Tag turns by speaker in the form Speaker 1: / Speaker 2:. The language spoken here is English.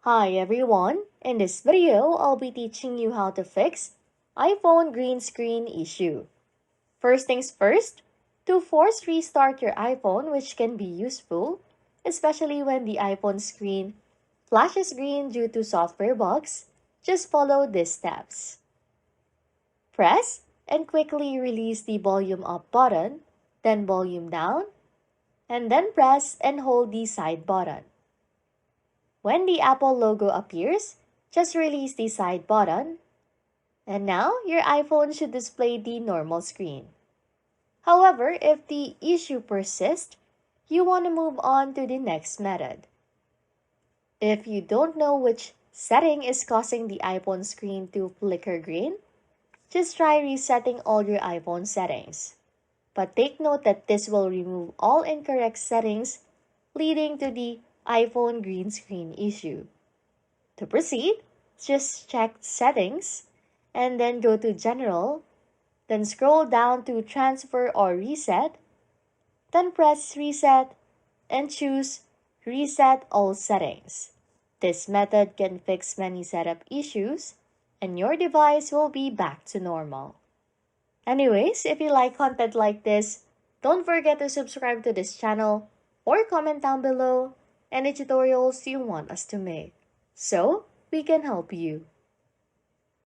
Speaker 1: Hi everyone, in this video I'll be teaching you how to fix iPhone green screen issue. First things first, to force restart your iPhone, which can be useful, especially when the iPhone screen flashes green due to software bugs, just follow these steps. Press and quickly release the volume up button, then volume down, and then press and hold the side button. When the Apple logo appears, just release the side button, and now your iPhone should display the normal screen. However, if the issue persists, you want to move on to the next method. If you don't know which setting is causing the iPhone screen to flicker green, just try resetting all your iPhone settings. But take note that this will remove all incorrect settings, leading to the iPhone green screen issue. To proceed, just check Settings and then go to General, then scroll down to Transfer or Reset, then press Reset and choose Reset All Settings. This method can fix many setup issues and your device will be back to normal. Anyways, if you like content like this, don't forget to subscribe to this channel or comment down below any tutorials you want us to make, so we can help you.